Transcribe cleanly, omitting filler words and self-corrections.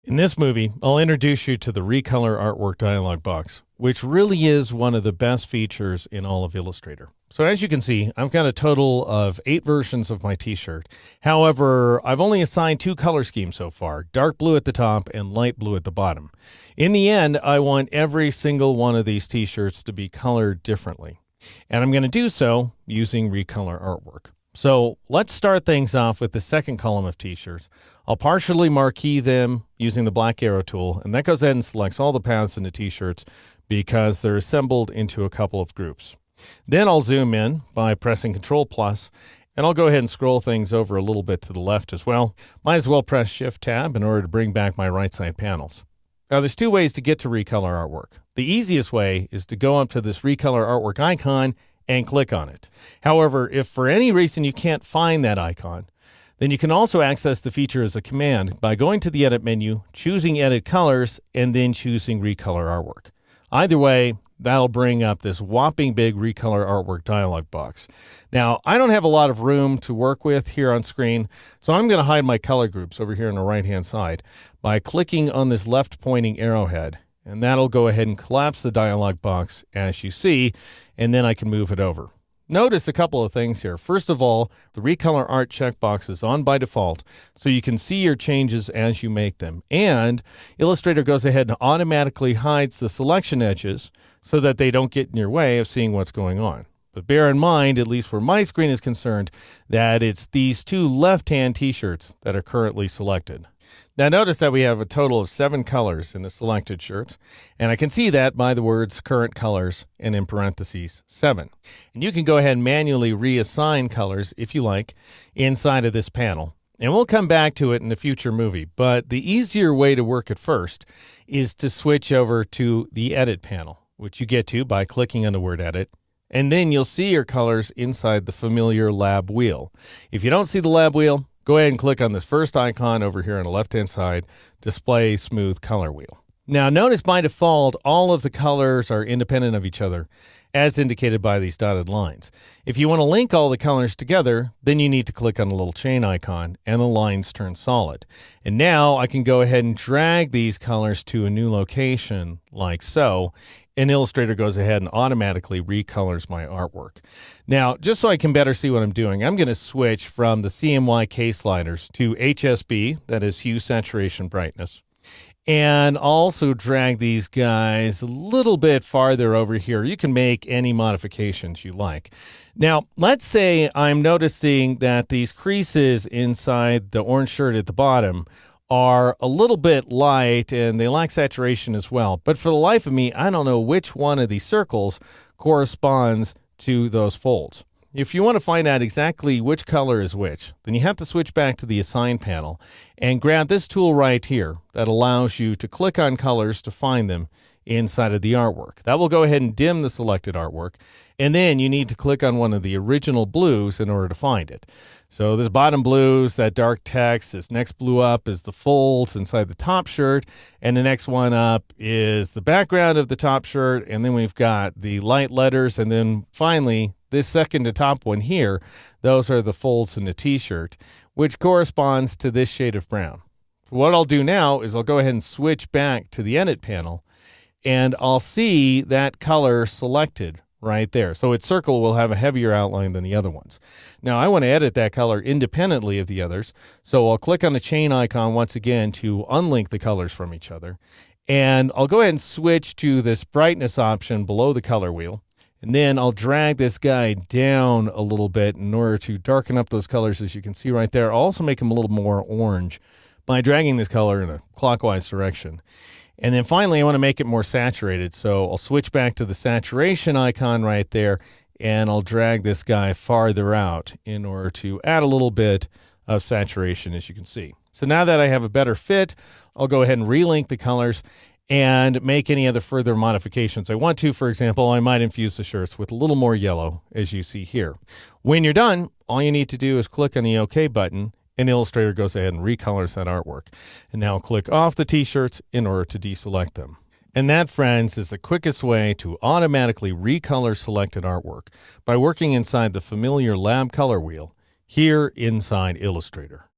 In this movie, I'll introduce you to the Recolor Artwork dialog box, which really is one of the best features in all of Illustrator. So as you can see, I've got a total of 8 versions of my t-shirt. However, I've only assigned 2 color schemes so far, dark blue at the top and light blue at the bottom. In the end, I want every single one of these t-shirts to be colored differently. And I'm going to do so using Recolor Artwork. So let's start things off with the second column of t-shirts. I'll partially marquee them using the black arrow tool, and that goes ahead and selects all the paths in the t-shirts because they're assembled into a couple of groups. Then I'll zoom in by pressing Ctrl+, and I'll go ahead and scroll things over a little bit to the left as well. Might as well press Shift-Tab in order to bring back my right side panels. Now there's 2 ways to get to Recolor Artwork. The easiest way is to go up to this Recolor Artwork icon and click on it. However, if for any reason you can't find that icon, then you can also access the feature as a command by going to the Edit menu, choosing Edit Colors, and then choosing Recolor Artwork. Either way, that'll bring up this whopping big Recolor Artwork dialog box. Now, I don't have a lot of room to work with here on screen, so I'm going to hide my color groups over here on the right-hand side by clicking on this left-pointing arrowhead. And that'll go ahead and collapse the dialog box as you see, and then I can move it over. Notice a couple of things here. First of all, the Recolor Art checkbox is on by default, so you can see your changes as you make them. And Illustrator goes ahead and automatically hides the selection edges so that they don't get in your way of seeing what's going on. But bear in mind, at least where my screen is concerned, that it's these 2 left-hand t-shirts that are currently selected. Now notice that we have a total of 7 colors in the selected shirts, and I can see that by the words current colors and in parentheses 7. And you can go ahead and manually reassign colors if you like inside of this panel. And we'll come back to it in a future movie, but the easier way to work at first is to switch over to the Edit panel, which you get to by clicking on the word Edit. And then you'll see your colors inside the familiar lab wheel. If you don't see the lab wheel, go ahead and click on this first icon over here on the left-hand side, Display Smooth Color Wheel. Now notice by default, all of the colors are independent of each other, as indicated by these dotted lines. If you want to link all the colors together, then you need to click on the little chain icon, and the lines turn solid. And now I can go ahead and drag these colors to a new location, like so, and Illustrator goes ahead and automatically recolors my artwork. Now, just so I can better see what I'm doing, I'm going to switch from the CMYK sliders to HSB, that is Hue, Saturation, Brightness. And also drag these guys a little bit farther over here. You can make any modifications you like. Now, let's say I'm noticing that these creases inside the orange shirt at the bottom are a little bit light and they lack saturation as well. But for the life of me, I don't know which one of these circles corresponds to those folds. If you want to find out exactly which color is which, then you have to switch back to the Assign panel and grab this tool right here that allows you to click on colors to find them inside of the artwork. That will go ahead and dim the selected artwork, and then you need to click on one of the original blues in order to find it. So this bottom blue is that dark text, this next blue up is the folds inside the top shirt, and the next one up is the background of the top shirt, and then we've got the light letters, and then finally this second to top one here, those are the folds in the t-shirt, which corresponds to this shade of brown. What I'll do now is I'll go ahead and switch back to the Edit panel, and I'll see that color selected right there. So its circle will have a heavier outline than the other ones. Now I want to edit that color independently of the others, so I'll click on the chain icon once again to unlink the colors from each other. And I'll go ahead and switch to this brightness option below the color wheel. And then I'll drag this guy down a little bit in order to darken up those colors, as you can see right there. I'll also make them a little more orange by dragging this color in a clockwise direction. And then finally, I want to make it more saturated. So I'll switch back to the saturation icon right there, and I'll drag this guy farther out in order to add a little bit of saturation, as you can see. So now that I have a better fit, I'll go ahead and relink the colors and make any other further modifications I want to. For example, I might infuse the shirts with a little more yellow, as you see here. When you're done, all you need to do is click on the OK button, and Illustrator goes ahead and recolors that artwork. And now click off the t-shirts in order to deselect them. And that, friends, is the quickest way to automatically recolor selected artwork by working inside the familiar lab color wheel here inside Illustrator.